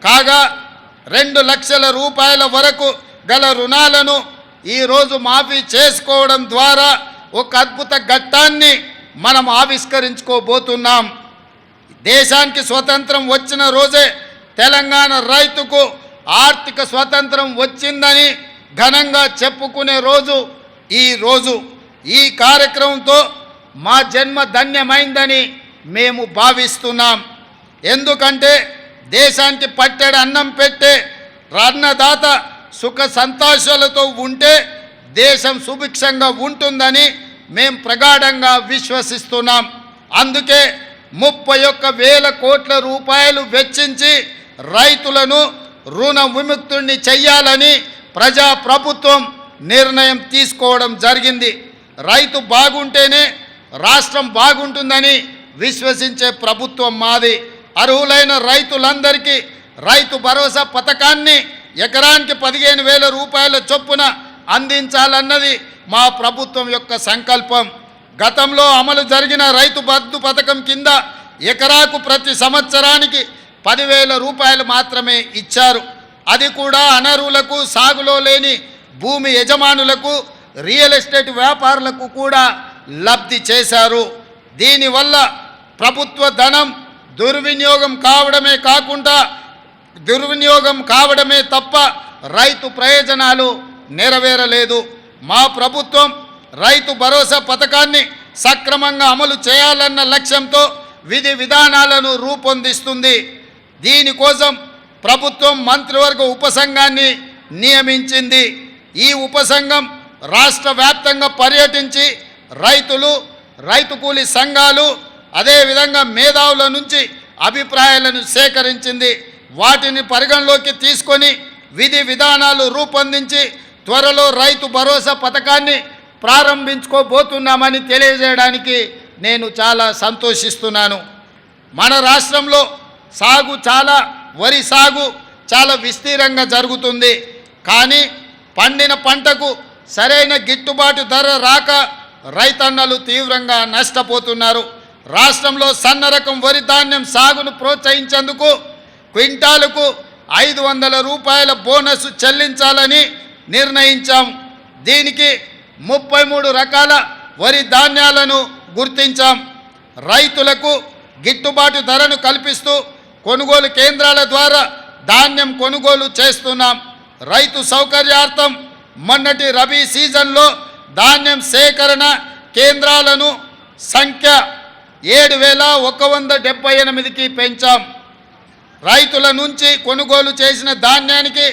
కాగా 2 లక్షల రూపాయల వరకు గల రుణాలను ఈరోజు మాఫీ చేసుకోవడం ద్వారా ఒక అద్భుత ఘట్టాన్ని మనం ఆవిష్కరించుకోబోతున్నాం. దేశానికి స్వతంత్రం వచ్చిన రోజే తెలంగాణ రైతుకు ఆర్థిక స్వతంత్రం వచ్చిందని ఘనంగా చెప్పుకునే రోజు ఈ రోజు. ఈ కార్యక్రమంతో మా జన్మ ధన్యమైందని మేము భావిస్తున్నాం. ఎందుకంటే దేశానికి పట్టెడు అన్నం పెట్టే అన్నదాత సుఖ సంతోషాలతో ఉంటే దేశం సుభిక్షంగా ఉంటుందని మేము ప్రగాఢంగా విశ్వసిస్తున్నాం. అందుకే 31,000 కోట్ల రూపాయలు వెచ్చించి రైతులను రుణ విముక్తుల్ని చెయ్యాలని ప్రజా ప్రభుత్వం నిర్ణయం తీసుకోవడం జరిగింది. రైతు బాగుంటేనే రాష్ట్రం బాగుంటుందని విశ్వసించే ప్రభుత్వం మాది. అర్హులైన రైతులందరికీ రైతు భరోసా పథకాన్ని ఎకరానికి 15,000 రూపాయల చొప్పున అందించాలన్నది మా ప్రభుత్వం యొక్క సంకల్పం. గతంలో అమలు జరిగిన రైతు బంధు పథకం కింద ఎకరాకు ప్రతి సంవత్సరానికి 10,000 రూపాయలు మాత్రమే ఇచ్చారు. అది కూడా అనర్హులకు, సాగులో లేని భూమి యజమానులకు, రియల్ ఎస్టేట్ వ్యాపారులకు కూడా లబ్ధి చేశారు. దీనివల్ల ప్రభుత్వ ధనం దుర్వినియోగం కావడమే తప్ప రైతు ప్రయోజనాలు నెరవేరలేదు. మా ప్రభుత్వం రైతు భరోసా పథకాన్ని సక్రమంగా అమలు చేయాలన్న లక్ష్యంతో విధి విధానాలను రూపొందిస్తుంది. దీనికోసం ప్రభుత్వం మంత్రివర్గ ఉపసంఘాన్ని నియమించింది. ఈ ఉపసంఘం రాష్ట్ర వ్యాప్తంగా పర్యటించి రైతులు, రైతు కూలీ సంఘాలు, అదేవిధంగా మేధావుల నుంచి అభిప్రాయాలను సేకరించింది. వాటిని పరిగణలోకి తీసుకొని విధి విధానాలు రూపొందించి త్వరలో రైతు భరోసా పథకాన్ని ప్రారంభించుకోబోతున్నామని తెలియజేయడానికి నేను చాలా సంతోషిస్తున్నాను. మన రాష్ట్రంలో వరి సాగు చాలా విస్తీర్ణంగా జరుగుతుంది. కానీ పండిన పంటకు సరైన గిట్టుబాటు ధర రాక రైతన్నలు తీవ్రంగా నష్టపోతున్నారు. రాష్ట్రంలో సన్న రకం వరి ధాన్యం సాగును ప్రోత్సహించేందుకు క్వింటాలుకు 500 రూపాయల బోనస్ చెల్లించాలని నిర్ణయించాం. దీనికి 33 రకాల వరి ధాన్యాలను గుర్తించాం. రైతులకు గిట్టుబాటు ధరను కల్పిస్తూ కొనుగోలు కేంద్రాల ద్వారా ధాన్యం కొనుగోలు చేస్తున్నాం. రైతు సౌకర్యార్థం మొన్నటి రబీ సీజన్లో ధాన్యం సేకరణ కేంద్రాలను సంఖ్య 7,178కి పెంచాం. రైతుల నుంచి కొనుగోలు చేసిన ధాన్యానికి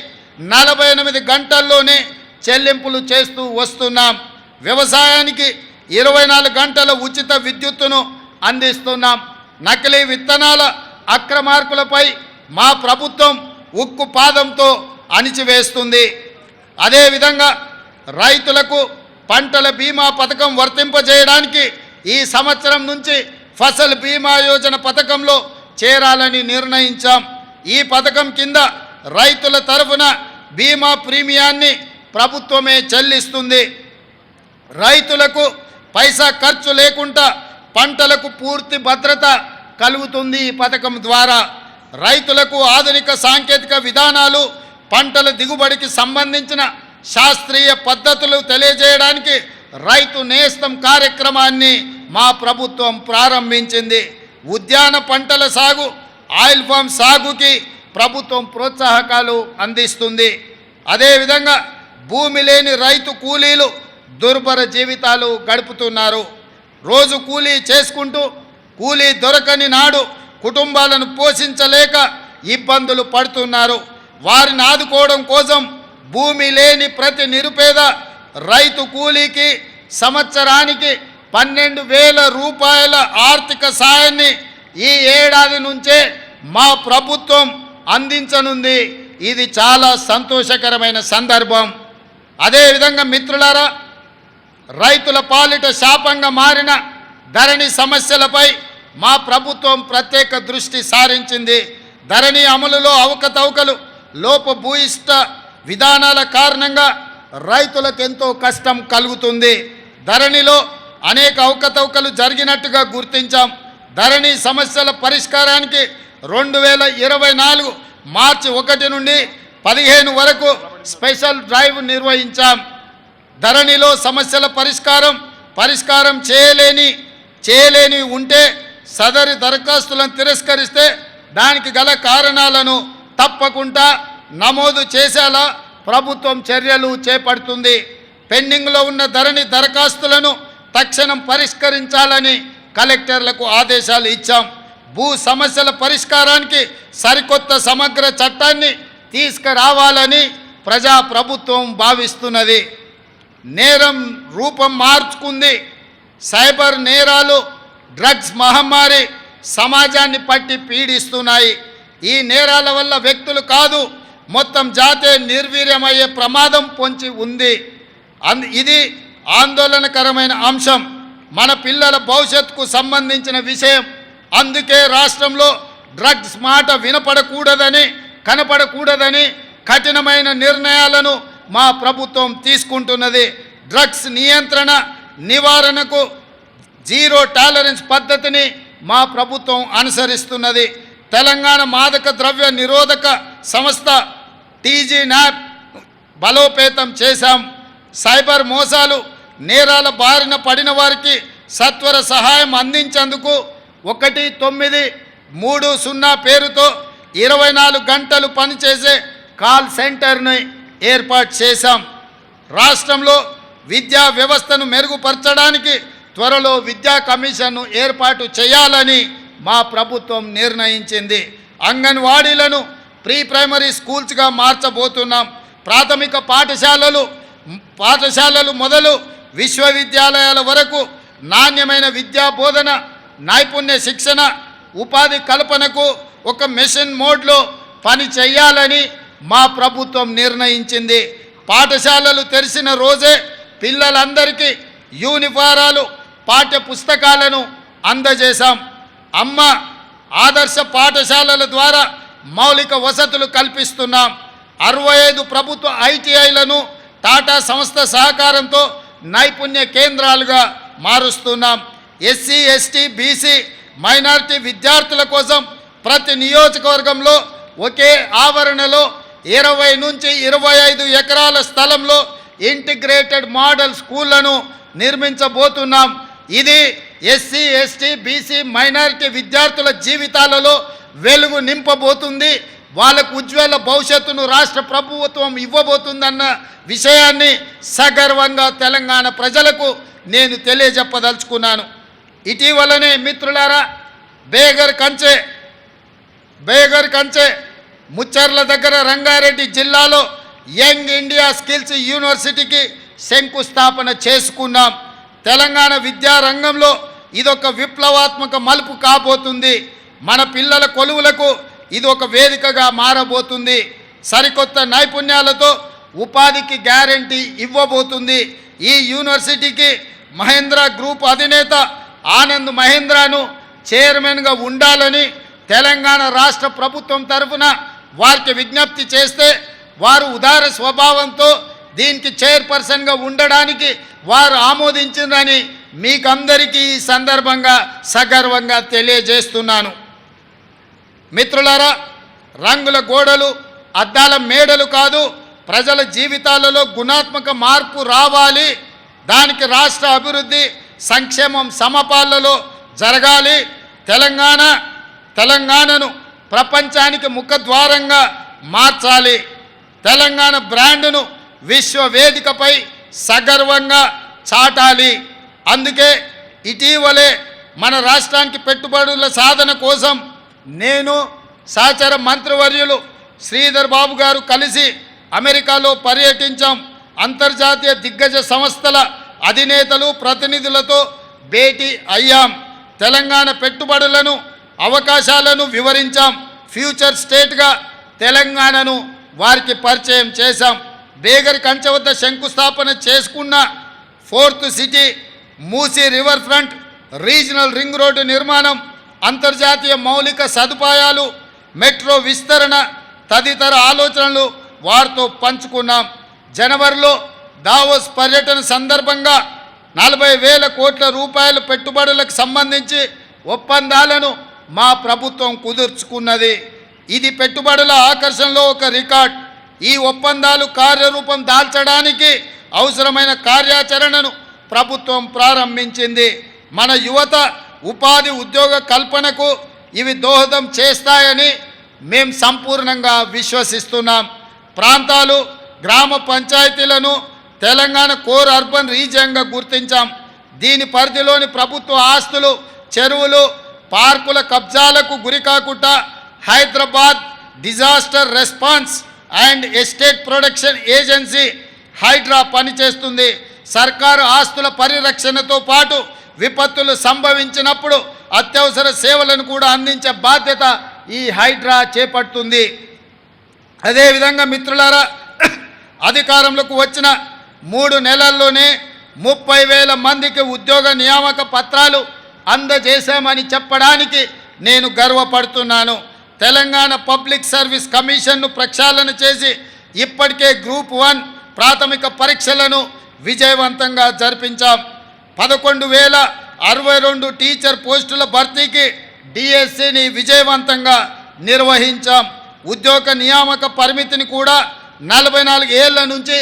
48 గంటల్లోనే చెల్లింపులు చేస్తూ వస్తున్నాం. వ్యవసాయానికి 24 గంటల ఉచిత విద్యుత్తును అందిస్తున్నాం. నకిలీ విత్తనాల అక్రమార్కులపై మా ప్రభుత్వం ఉక్కు పాదంతో అణిచివేస్తుంది. అదేవిధంగా రైతులకు పంటల బీమా పథకం వర్తింపజేయడానికి ఈ సంవత్సరం నుంచి ఫసల్ బీమా యోజన పథకంలో చేరాలని నిర్ణయించాం. ఈ పథకం కింద రైతుల తరఫున బీమా ప్రీమియాన్ని ప్రభుత్వమే చెల్లిస్తుంది. రైతులకు పైసా ఖర్చు లేకుండా పంటలకు పూర్తి భద్రత కలుగుతుంది. ఈ పథకం ద్వారా రైతులకు ఆధునిక సాంకేతిక విధానాలు, పంటల దిగుబడికి సంబంధించిన శాస్త్రీయ పద్ధతులు తెలియజేయడానికి రైతు నేస్తం కార్యక్రమాన్ని మా ప్రభుత్వం ప్రారంభించింది. ఉద్యాన పంటల సాగు, ఆయిల్ ఫామ్ సాగుకి ప్రభుత్వం ప్రోత్సాహకాలు అందిస్తుంది. అదేవిధంగా భూమి లేని రైతు కూలీలు దుర్భర జీవితాలు గడుపుతున్నారు. రోజు కూలీ చేసుకుంటూ కూలీ దొరకని నాడు కుటుంబాలను పోషించలేక ఇబ్బందులు పడుతున్నారు. వారిని ఆదుకోవడం కోసం భూమి లేని ప్రతి నిరుపేద రైతు కూలీకి సంవత్సరానికి 12,000 రూపాయల ఆర్థిక సాయాన్ని ఈ ఏడాది నుంచే మా ప్రభుత్వం అందించనుంది. ఇది చాలా సంతోషకరమైన సందర్భం. అదేవిధంగా మిత్రులారా, రైతుల పాలిట శాపంగా మారిన ధరణి సమస్యలపై మా ప్రభుత్వం ప్రత్యేక దృష్టి సారించింది. ధరణి అమలులో అవకతవకలు, లోపభూయిష్ట విధానాల కారణంగా రైతులకు ఎంతో కష్టం కలుగుతుంది. ధరణిలో అనేక అవకతవకలు జరిగినట్టుగా గుర్తించాం. ధరణి సమస్యల పరిష్కారానికి 2024 మార్చి 1 నుండి 15 వరకు స్పెషల్ డ్రైవ్ నిర్వహించాం. ధరణిలో సమస్యల పరిష్కారం చేయలేని ఉంటే సదరి దరఖాస్తులను తిరస్కరిస్తే దానికి గల కారణాలను తప్పకుండా నమోదు చేసేలా ప్రభుత్వం చర్యలు చేపడుతుంది. పెండింగ్లో ఉన్న ధరణి దరఖాస్తులను తక్షణం పరిష్కరించాలని కలెక్టర్లకు ఆదేశాలు ఇచ్చాం. భూ సమస్యల పరిష్కారానికి సరికొత్త సమగ్ర చట్టాన్ని తీసుకురావాలని ప్రభుత్వం భావిస్తున్నది. నేరం రూపం మార్చుకుంది. సైబర్ నేరాలు, డ్రగ్స్ మహమ్మారి సమాజాన్ని పట్టి పీడిస్తున్నాయి. ఈ నేరాల వల్ల వ్యక్తులు కాదు, మొత్తం జాతే నిర్వీర్యమయ్యే ప్రమాదం పొంచి ఉంది. ఇది ఆందోళనకరమైన అంశం. మన పిల్లల భవిష్యత్తుకు సంబంధించిన విషయం. అందుకే రాష్ట్రంలో డ్రగ్స్ మాట కనపడకూడదని కఠినమైన నిర్ణయాలను మా ప్రభుత్వం తీసుకుంటున్నది. డ్రగ్స్ నివారణకు జీరో టాలరెన్స్ పద్ధతిని మా ప్రభుత్వం అనుసరిస్తున్నది. తెలంగాణ మాదక ద్రవ్య నిరోధక సంస్థ టీజీ న్యాప్ బలోపేతం చేశాం. సైబర్ మోసాలు నేరాల బారిన పడిన వారికి సత్వర సహాయం అందించేందుకు 1930 పేరుతో 24 గంటలు పనిచేసే కాల్ సెంటర్ని ఏర్పాటు చేశాం. రాష్ట్రంలో విద్యా వ్యవస్థను మెరుగుపరచడానికి త్వరలో విద్యా కమిషన్ను ఏర్పాటు చేయాలని మా ప్రభుత్వం నిర్ణయించింది. అంగన్వాడీలను ప్రీ ప్రైమరీ స్కూల్స్గా మార్చబోతున్నాం. ప్రాథమిక పాఠశాలలు మొదలు విశ్వవిద్యాలయాల వరకు నాణ్యమైన విద్యా బోధన, నైపుణ్య శిక్షణ, ఉపాధి కల్పనకు ఒక మిషన్ మోడ్లో పని చేయాలని మా ప్రభుత్వం నిర్ణయించింది. పాఠశాలలు తెరిచిన రోజే పిల్లలందరికీ యూనిఫారాలు, పాఠ్య పుస్తకాలను అందజేశాం. అమ్మ ఆదర్శ పాఠశాలల ద్వారా మౌలిక వసతులు కల్పిస్తున్నాం. 65 ప్రభుత్వ ఐటీఐలను టాటా సంస్థ సహకారంతో నైపుణ్య కేంద్రాలుగా మారుస్తున్నాం. ఎస్సీ, ఎస్టీ, బీసీ, మైనారిటీ విద్యార్థుల కోసం ప్రతి నియోజకవర్గంలో ఒకే ఆవరణలో 20 నుంచి 25 ఎకరాల స్థలంలో ఇంటిగ్రేటెడ్ మోడల్ స్కూళ్లను నిర్మించబోతున్నాం. ఇది ఎస్సీ, ఎస్టీ, బీసీ, మైనారిటీ విద్యార్థుల జీవితాలలో వెలుగు నింపబోతుంది. వాళ్ళకు ఉజ్వల భవిష్యత్తును రాష్ట్ర ప్రభుత్వం ఇవ్వబోతుందన్న విషయాన్ని సగర్వంగా తెలంగాణ ప్రజలకు నేను తెలియజెప్పదలుచుకున్నాను. ఇటీవలనే మిత్రులారా బేగర్ కంచె ముచ్చర్ల దగ్గర రంగారెడ్డి జిల్లాలో యంగ్ ఇండియా స్కిల్స్ యూనివర్సిటీకి శంకుస్థాపన చేసుకున్నాం. తెలంగాణ విద్యా రంగంలో ఇదొక విప్లవాత్మక మలుపు కాబోతుంది. మన పిల్లల కొలువులకు ఇది ఒక వేదికగా మారబోతుంది. సరికొత్త నైపుణ్యాలతో ఉపాధికి గ్యారంటీ ఇవ్వబోతుంది. ఈ యూనివర్సిటీకి మహేంద్ర గ్రూప్ అధినేత ఆనంద్ మహేంద్రను చైర్మన్గా ఉండాలని తెలంగాణ రాష్ట్ర ప్రభుత్వం తరఫున వారికి విజ్ఞప్తి చేస్తే వారు ఉదార స్వభావంతో దీనికి చైర్పర్సన్గా ఉండడానికి వారు ఆమోదించిందని మీకందరికీ ఈ సందర్భంగా సగర్వంగా తెలియజేస్తున్నాను. మిత్రులారా, రంగుల గోడలు, అద్దాల మేడలు కాదు, ప్రజల జీవితాలలో గుణాత్మక మార్పు రావాలి. దానికి రాష్ట్ర అభివృద్ధి, సంక్షేమం సమపాళ్లలో జరగాలి. తెలంగాణను ప్రపంచానికి ముఖద్వారంగా మార్చాలి. తెలంగాణ బ్రాండ్ను విశ్వవేదికపై సగర్వంగా చాటాలి. అందుకే ఇటీవలే మన రాష్ట్రానికి పెట్టుబడుల సాధన కోసం నేను సహచర మంత్రివర్యులు శ్రీధర్ బాబు గారు కలిసి అమెరికాలో పర్యటించాం. అంతర్జాతీయ దిగ్గజ సంస్థల అధినేతలు, ప్రతినిధులతో భేటీ అయ్యాం. తెలంగాణ పెట్టుబడులను, అవకాశాలను వివరించాం. ఫ్యూచర్ స్టేట్గా తెలంగాణను వారికి పరిచయం చేశాం. బేగర్ కంచె వద్ద శంకుస్థాపన చేసుకున్న 4th city, Musi river front, regional ring road నిర్మాణం, అంతర్జాతీయ మౌలిక సదుపాయాలు, మెట్రో విస్తరణ తదితర ఆలోచనలు వారితో పంచుకున్నాం. జనవరిలో దావోస్ పర్యటన సందర్భంగా 40,000 కోట్ల రూపాయల పెట్టుబడులకు సంబంధించి ఒప్పందాలను మా ప్రభుత్వం కుదుర్చుకున్నది. ఇది పెట్టుబడుల ఆకర్షణలో ఒక రికార్డ్. ఈ ఒప్పందాలు కార్యరూపం దాల్చడానికి అవసరమైన కార్యాచరణను ప్రభుత్వం ప్రారంభించింది. మన యువత ఉపాధి, ఉద్యోగ కల్పనకు ఇవి దోహదం చేస్తాయని మేము సంపూర్ణంగా విశ్వసిస్తున్నాం. ప్రాంతాలు, గ్రామ పంచాయతీలను తెలంగాణ కోర్ అర్బన్ రీజియన్గా గుర్తించాం. దీని పరిధిలోని ప్రభుత్వ ఆస్తులు, చెరువులు, పార్కుల కబ్జాలకు గురికాకుండా Hyderabad disaster response and estate protection agency HYDRAA పనిచేస్తుంది. సర్కారు ఆస్తుల పరిరక్షణతో పాటు విపత్తులు సంభవించినప్పుడు అత్యవసర సేవలను కూడా అందించే బాధ్యత ఈ హైడ్రా చేపడుతుంది. అదేవిధంగా మిత్రులారా, అధికారంలోకి వచ్చిన 3 నెలల్లోనే 30,000 మందికి ఉద్యోగ నియామక పత్రాలు అందజేశామని చెప్పడానికి నేను గర్వపడుతున్నాను. తెలంగాణ పబ్లిక్ సర్వీస్ కమిషన్ను ప్రక్షాళన చేసి ఇప్పటికే గ్రూప్ 1 ప్రాథమిక పరీక్షలను విజయవంతంగా జరిపించాం. 11,062 టీచర్ పోస్టుల భర్తీకి డిఎస్సిని విజయవంతంగా నిర్వహించాం. ఉద్యోగ నియామక పరిమితిని కూడా 44 ఏళ్ల నుంచి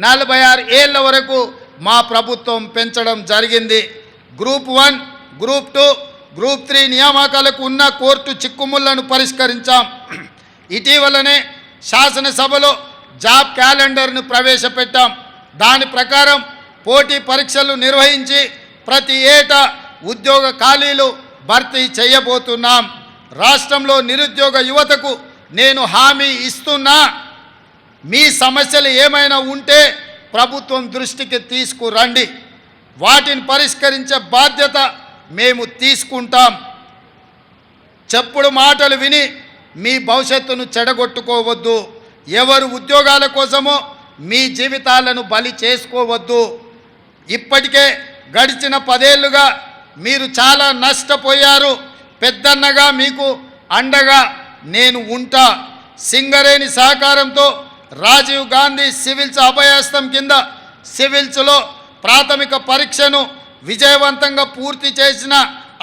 46 ఏళ్ల వరకు మా ప్రభుత్వం పెంచడం జరిగింది. గ్రూప్ 1, గ్రూప్ 2, గ్రూప్ 3 నియామకాలకు ఉన్న కోర్టు చిక్కుముళ్లను పరిష్కరించాం. ఇటీవలనే శాసనసభలో జాబ్ క్యాలెండర్ను ప్రవేశపెట్టాం. దాని ప్రకారం పోటీ పరీక్షలు నిర్వహించి ప్రతి ఏటా ఉద్యోగ ఖాళీలు భర్తీ చేయబోతున్నాం. రాష్ట్రంలో నిరుద్యోగ యువతకు నేను హామీ ఇస్తున్నా, మీ సమస్యలు ఏమైనా ఉంటే ప్రభుత్వం దృష్టికి తీసుకురండి, వాటిని పరిష్కరించే బాధ్యత మేము తీసుకుంటాం. చెప్పుడు మాటలు విని మీ భవిష్యత్తును చెడగొట్టుకోవద్దు. ఎవరు ఉద్యోగాల కోసమో మీ జీవితాలను బలి చేసుకోవద్దు. ఇప్పటికే గడిచిన 10 ఏళ్లుగా మీరు చాలా నష్టపోయారు. పెద్దన్నగా మీకు అండగా నేను ఉంటా. సింగరేణి సహకారంతో రాజీవ్ గాంధీ సివిల్స్ అభయహస్తం కింద సివిల్స్లో ప్రాథమిక పరీక్షను విజయవంతంగా పూర్తి చేసిన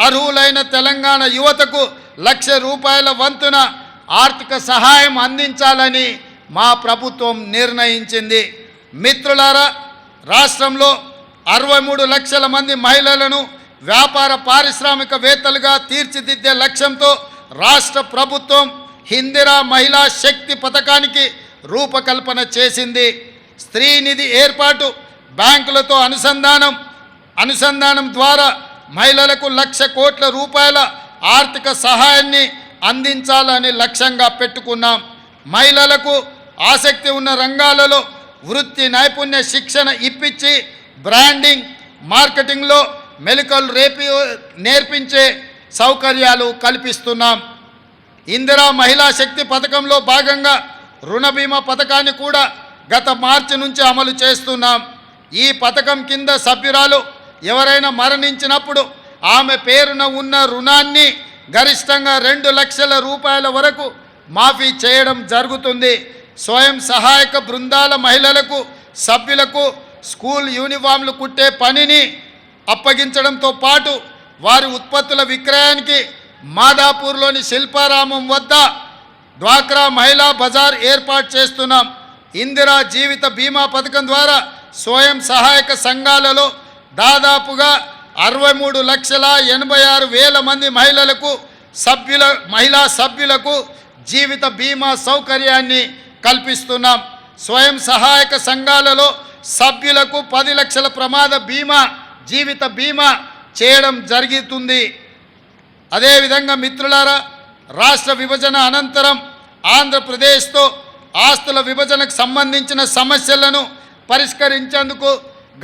అర్హులైన తెలంగాణ యువతకు ₹1,00,000 వంతున ఆర్థిక సహాయం అందించాలని మా ప్రభుత్వం నిర్ణయించింది. మిత్రులారా, రాష్ట్రంలో 63 లక్షల మంది మహిళలను వ్యాపార పారిశ్రామికవేత్తలుగా తీర్చిదిద్దే లక్ష్యంతో రాష్ట్ర ప్రభుత్వం ఇందిరా మహిళా శక్తి పథకానికి రూపకల్పన చేసింది. స్త్రీ నిధి ఏర్పాటు, బ్యాంకులతో అనుసంధానం ద్వారా మహిళలకు ₹1,00,000 కోట్ల ఆర్థిక సహాయాన్ని అందించాలని లక్ష్యంగా పెట్టుకున్నాం. మహిళలకు ఆసక్తి ఉన్న రంగాలలో వృత్తి నైపుణ్య శిక్షణ ఇప్పించి బ్రాండింగ్, మార్కెటింగ్లో మెలకువలు నేర్పించే సౌకర్యాలు కల్పిస్తున్నాం. ఇందిరా మహిళా శక్తి పథకంలో భాగంగా రుణ బీమా పథకాన్ని కూడా గత మార్చి నుంచి అమలు చేస్తున్నాం. ఈ పథకం కింద సభ్యురాలు ఎవరైనా మరణించినప్పుడు ఆమె పేరున ఉన్న రుణాన్ని గరిష్టంగా ₹2,00,000 వరకు మాఫీ చేయడం జరుగుతుంది. స్వయం సహాయక బృందాల మహిళలకు, సభ్యులకు స్కూల్ యూనిఫామ్లు కుట్టే పనిని అప్పగించడంతో పాటు వారి ఉత్పత్తుల విక్రయానికి మాదాపూర్లోని శిల్పారామం వద్ద డ్వాక్రా మహిళా బజార్ ఏర్పాటు చేస్తున్నాం. ఇందిరా జీవిత బీమా పథకం ద్వారా స్వయం సహాయక సంఘాలలో దాదాపుగా 63,86,000 మంది మహిళా సభ్యులకు జీవిత బీమా సౌకర్యాన్ని కల్పిస్తున్నాం. స్వయం సహాయక సంఘాలలో సభ్యులకు 10 లక్షల ప్రమాద బీమా, జీవిత బీమా చేయడం జరుగుతుంది. అదేవిధంగా మిత్రులారా, రాష్ట్ర విభజన అనంతరం ఆంధ్రప్రదేశ్తో ఆస్తుల విభజనకు సంబంధించిన సమస్యలను పరిష్కరించేందుకు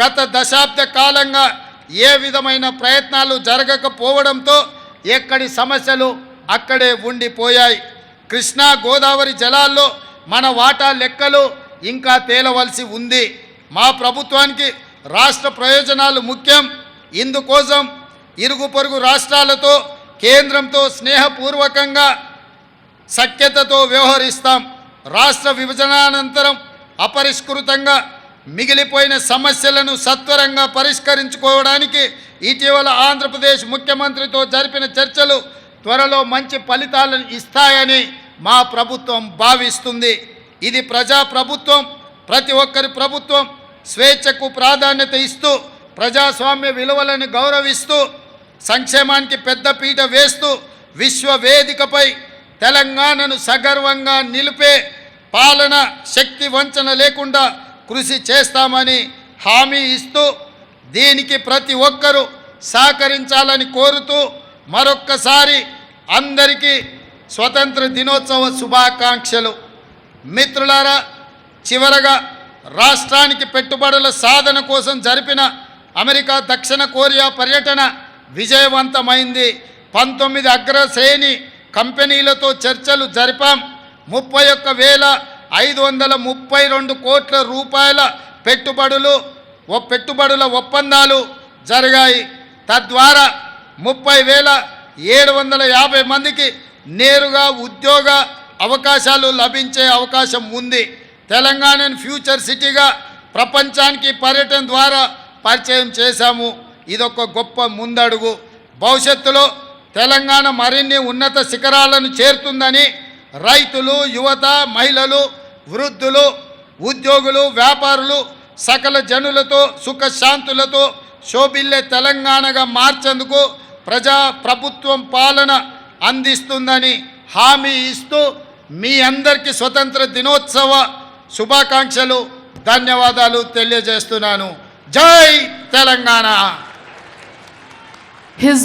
గత దశాబ్ద కాలంగా ఏ విధమైన ప్రయత్నాలు జరగకపోవడంతో ఎక్కడి సమస్యలు అక్కడే ఉండిపోయాయి. కృష్ణా గోదావరి జలాల్లో మన వాటా లెక్కలు ఇంకా తేలవలసి ఉంది. మా ప్రభుత్వానికి రాష్ట్ర ప్రయోజనాలు ముఖ్యం. ఇందుకోసం ఇరుగు పొరుగు రాష్ట్రాలతో, కేంద్రంతో స్నేహపూర్వకంగా సఖ్యతతో వ్యవహరిస్తాం. రాష్ట్ర విభజనానంతరం అపరిష్కృతంగా మిగిలిపోయిన సమస్యలను సత్వరంగా పరిష్కరించుకోవడానికి ఇటీవల ఆంధ్రప్రదేశ్ ముఖ్యమంత్రితో జరిపిన చర్చలు త్వరలో మంచి ఫలితాలను ఇస్తాయని మా ప్రభుత్వం భావిస్తుంది. ఇది ప్రజా ప్రభుత్వం, ప్రతి ఒక్కరి ప్రభుత్వం. స్వేచ్ఛకు ప్రాధాన్యత ఇస్తూ, ప్రజాస్వామ్య విలువలను గౌరవిస్తూ, సంక్షేమానికి పెద్దపీట వేస్తూ విశ్వవేదికపై తెలంగాణను సగర్వంగా నిలిపే పాలన శక్తి వంచన లేకుండా కృషి చేస్తామని హామీ ఇస్తూ, దీనికి ప్రతి ఒక్కరూ సహకరించాలని కోరుతూ మరొక్కసారి అందరికీ స్వతంత్ర దినోత్సవ శుభాకాంక్షలు. మిత్రులారా, చివరగా రాష్ట్రానికి పెట్టుబడుల సాధన కోసం జరిపిన అమెరికా, దక్షిణ కొరియా పర్యటన విజయవంతమైంది. 19 అగ్రశ్రేణి కంపెనీలతో చర్చలు జరిపాం. 31,532 కోట్ల రూపాయల పెట్టుబడుల ఒప్పందాలు జరిగాయి. తద్వారా 30,750 మందికి నేరుగా ఉద్యోగ అవకాశాలు లభించే అవకాశం ఉంది. తెలంగాణను ఫ్యూచర్ సిటీగా ప్రపంచానికి పర్యటన ద్వారా పరిచయం చేశాము. ఇదొక గొప్ప ముందడుగు. భవిష్యత్తులో తెలంగాణ మరిన్ని ఉన్నత శిఖరాలను చేరుతుందని రైతులు, యువత, మహిళలు, వృద్ధులు, ఉద్యోగులు, వ్యాపారులు సకల జనులతో సుఖశాంతులతో శోభిల్లే తెలంగాణగా మార్చేందుకు ప్రభుత్వం పాలన అందిస్తుందని హామీ ఇస్తూ మీ అందరికీ స్వతంత్ర దినోత్సవ శుభాకాంక్షలు, ధన్యవాదాలు తెలియజేస్తున్నాను. జై తెలంగాణ. His